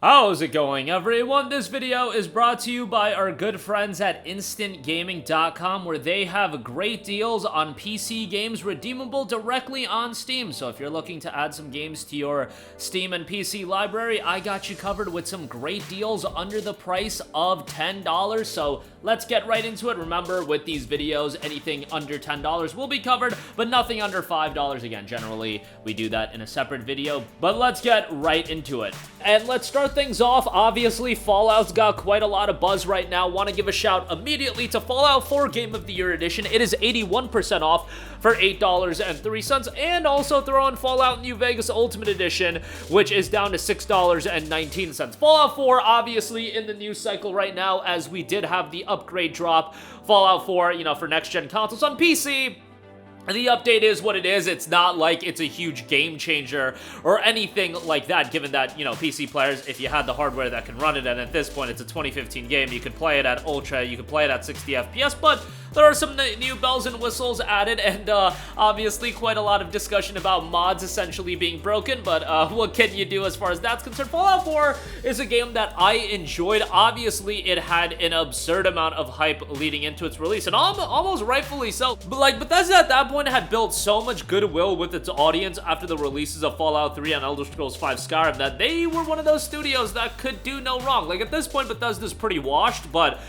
How's it going, everyone? This video is brought to you by our good friends at instantgaming.com, where they have great deals on PC games redeemable directly on Steam. So if you're looking to add some games to your Steam and PC library, I got you covered with some great deals under the price of $10. So let's get right into it. Remember, with these videos, anything under $10 will be covered, but nothing under $5. Again, generally, we do that in a separate video, but let's get right into it. And let's start things off. Obviously, Fallout's got quite a lot of buzz right now. Want to give a shout immediately to Fallout 4 Game of the Year Edition. It is 81% off for $8.03, and also throw in Fallout New Vegas Ultimate Edition, which is down to $6.19. Fallout 4, obviously, in the news cycle right now, as we did have the upgrade drop. Fallout 4, for next-gen consoles on PC. The update is what it is. It's not like it's a huge game changer or anything like that, given that, PC players, if you had the hardware that can run it, and at this point it's a 2015 game, you could play it at Ultra, you could play it at 60 FPS, but there are some new bells and whistles added, and obviously quite a lot of discussion about mods essentially being broken, but what can you do as far as that's concerned? Fallout 4 is a game that I enjoyed. Obviously, it had an absurd amount of hype leading into its release, and almost rightfully so, but Bethesda at that point had built so much goodwill with its audience after the releases of Fallout 3 and Elder Scrolls V Skyrim that they were one of those studios that could do no wrong. At this point, Bethesda's pretty washed, but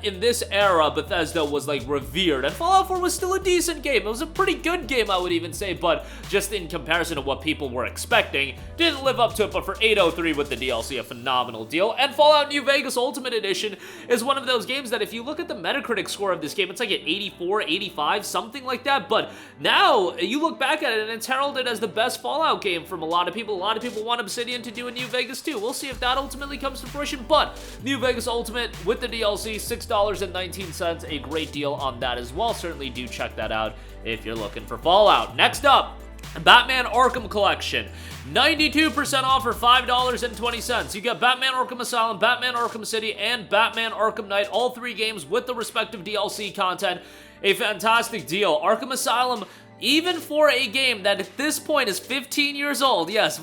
in this era, Bethesda was revered, and Fallout 4 was still a decent game. It was a pretty good game, I would even say, but just in comparison to what people were expecting, didn't live up to it. But for $8.03 with the DLC, a phenomenal deal. And Fallout New Vegas Ultimate Edition is one of those games that if you look at the Metacritic score of this game, it's at 84, 85, something like that, but now you look back at it and it's heralded as the best Fallout game from a lot of people. A lot of people want Obsidian to do a New Vegas too. We'll see if that ultimately comes to fruition, but New Vegas Ultimate with the DLC, $6.19, a great deal on that as well. Certainly do check that out if you're looking for Fallout. Next up, Batman Arkham Collection. 92% off for $5.20. You get Batman Arkham Asylum, Batman Arkham City, and Batman Arkham Knight, all three games with the respective DLC content. A fantastic deal. Arkham Asylum, even for a game that at this point is 15 years old, yes,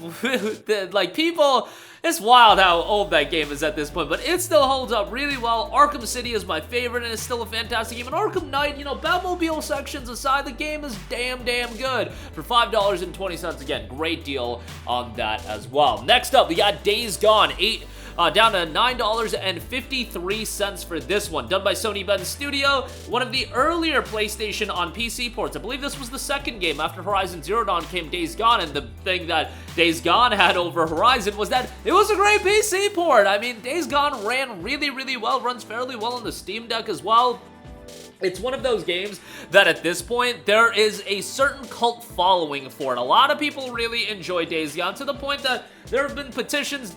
people, it's wild how old that game is at this point, but it still holds up really well. Arkham City is my favorite, and it's still a fantastic game. And Arkham Knight, Batmobile sections aside, the game is damn good. For $5.20, again, great deal on that as well. Next up, we got Days Gone, down to $9.53 for this one. Done by Sony Bend Studio, one of the earlier PlayStation on PC ports. I believe this was the second game. After Horizon Zero Dawn came Days Gone, and the thing that Days Gone had over Horizon was that it was a great PC port. I mean, Days Gone ran really well, runs fairly well on the Steam Deck as well. It's one of those games that at this point, there is a certain cult following for it. A lot of people really enjoy Days Gone, to the point that there have been petitions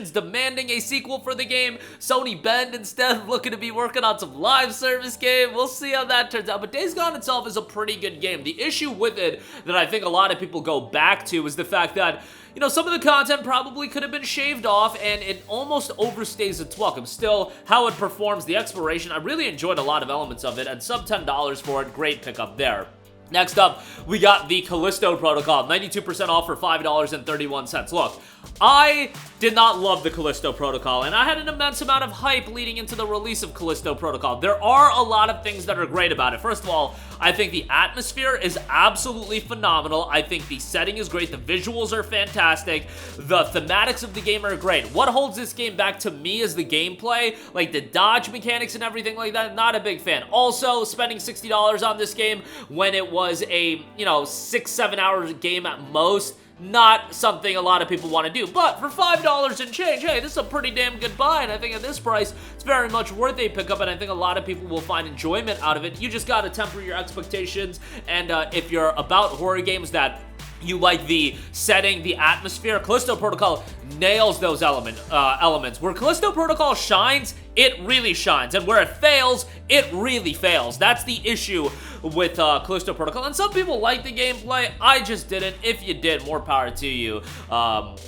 demanding a sequel for the game. Sony Bend instead looking to be working on some live service game. We'll see how that turns out, but Days Gone itself is a pretty good game. The issue with it that I think a lot of people go back to is the fact that some of the content probably could have been shaved off, and it almost overstays its welcome. Still, how it performs, the exploration, I really enjoyed a lot of elements of it, and sub $10 for it, great pickup there. Next up, we got the Callisto Protocol, 92% off for $5.31. Look, I did not love the Callisto Protocol, and I had an immense amount of hype leading into the release of Callisto Protocol. There are a lot of things that are great about it. First of all, I think the atmosphere is absolutely phenomenal. I think the setting is great. The visuals are fantastic. The thematics of the game are great. What holds this game back to me is the gameplay, the dodge mechanics and everything like that. Not a big fan. Also, spending $60 on this game when it was a, 6-7 hour game at most, not something a lot of people want to do. But for $5 and change, hey, this is a pretty damn good buy, and I think at this price, it's very much worth a pickup, and I think a lot of people will find enjoyment out of it. You just gotta temper your expectations, and if you're about horror games that you like the setting, the atmosphere, Callisto Protocol nails those elements. Where Callisto Protocol shines, it really shines, and where it fails, it really fails. That's the issue with Callisto Protocol, and some people like the gameplay. I just didn't. If you did, more power to you.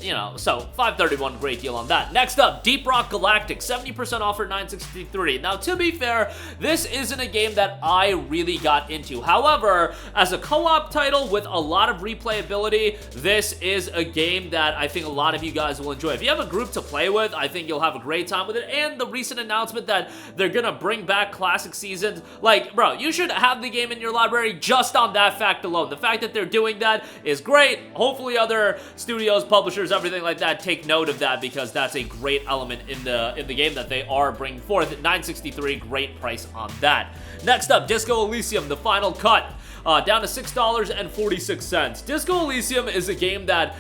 You know, so $531, great deal on that. Next up, Deep Rock Galactic, 70% off for $963. Now, to be fair, this isn't a game that I really got into. However, as a co-op title with a lot of replayability, this is a game that I think a lot of you guys will enjoy. If you have a group to play with, I think you'll have a great time with it. And the recent announcement that they're gonna bring back classic seasons, like, bro, you should have the game in your library just on that fact alone. The fact that they're doing that is great. Hopefully other studios, publishers, everything like that take note of that, because that's a great element in the game that they are bringing forth. $963, great price on that. Next up, Disco Elysium, the final cut, down to $6.46. Disco Elysium is a game that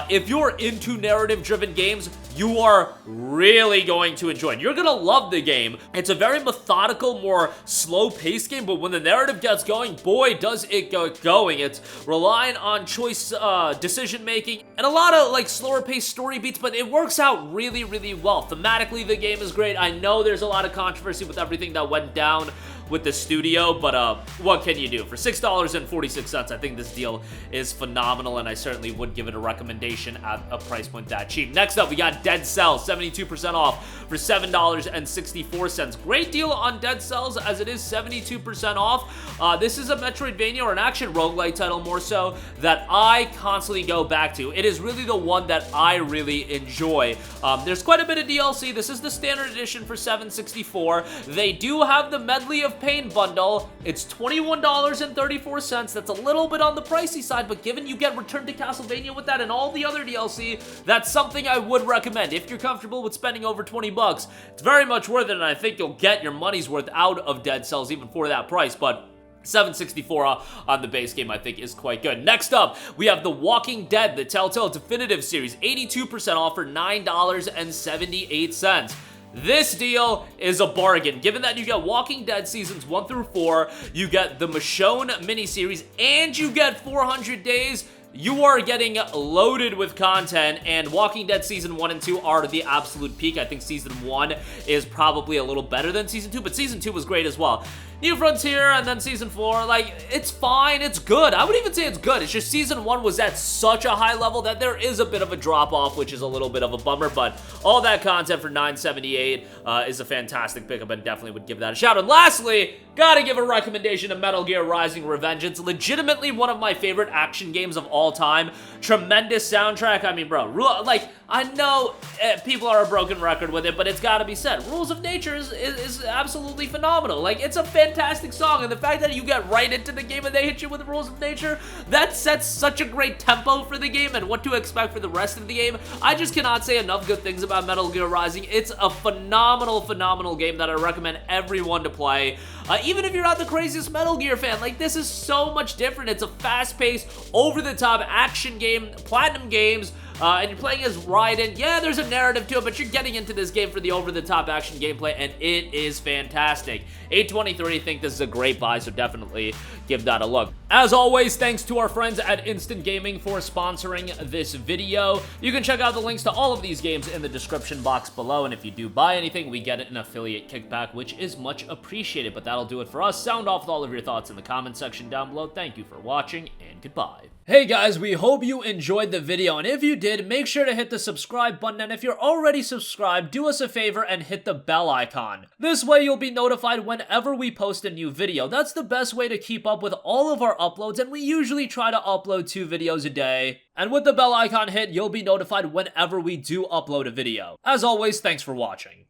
if you're into narrative-driven games, you are really going to enjoy it. You're gonna love the game. It's a very methodical, more slow-paced game, but when the narrative gets going, boy, does it get going. It's relying on choice decision-making and a lot of, like, slower-paced story beats, but it works out really, really well. Thematically, the game is great. I know there's a lot of controversy with everything that went down with the studio, but what can you do? For $6.46, I think this deal is phenomenal, and I certainly would give it a recommendation at a price point that cheap. Next up, we got Dead Cells, 72% off for $7.64. Great deal on Dead Cells, as it is 72% off. This is a Metroidvania, or an action roguelike title more so, that I constantly go back to. It is really the one that I really enjoy. There's quite a bit of DLC. This is the standard edition for $7.64. They do have the Medley of Pain bundle. It's $21.34. That's a little bit on the pricey side, but given you get Return to Castlevania with that and all the other DLC, that's something I would recommend. If you're comfortable with spending over 20 bucks, it's very much worth it, and I think you'll get your money's worth out of Dead Cells even for that price, but $7.64 on the base game, I think, is quite good. Next up, we have The Walking Dead, the Telltale Definitive Series, 82% off for $9.78. This deal is a bargain, given that you get Walking Dead Seasons 1 through 4, you get the Michonne miniseries, and you get 400 Days. You are getting loaded with content, and Walking Dead Season 1 and 2 are the absolute peak. I think Season 1 is probably a little better than Season 2, but Season 2 was great as well. New Frontier, and then Season 4, like, it's fine, it's good. I would even say it's good. It's just Season 1 was at such a high level that there is a bit of a drop-off, which is a little bit of a bummer, but all that content for $9.78 is a fantastic pickup, and definitely would give that a shout. And lastly, gotta give a recommendation to Metal Gear Rising: Revengeance. Legitimately one of my favorite action games of all time. Tremendous soundtrack. I mean, bro, like, I know people are a broken record with it, but it's gotta be said. Rules of Nature is absolutely phenomenal. Like, it's a fantastic song, and the fact that you get right into the game and they hit you with Rules of Nature, that sets such a great tempo for the game and what to expect for the rest of the game. I just cannot say enough good things about Metal Gear Rising. It's a phenomenal, phenomenal game that I recommend everyone to play. Even if you're not the craziest Metal Gear fan, like, this is so much different. It's a fast-paced, over-the-top action game, Platinum Games, and you're playing as Raiden. Yeah, there's a narrative to it, but you're getting into this game for the over-the-top action gameplay, and it is fantastic. $8.23, think this is a great buy, so definitely give that a look. As always, thanks to our friends at Instant Gaming for sponsoring this video. You can check out the links to all of these games in the description box below, and if you do buy anything, we get an affiliate kickback, which is much appreciated, but that'll do it for us. Sound off with all of your thoughts in the comment section down below. Thank you for watching, and goodbye. Hey guys, we hope you enjoyed the video, and if you did, make sure to hit the subscribe button, and if you're already subscribed, do us a favor and hit the bell icon. This way you'll be notified whenever we post a new video. That's the best way to keep up with all of our uploads, and we usually try to upload 2 videos a day. And with the bell icon hit, you'll be notified whenever we do upload a video. As always, thanks for watching.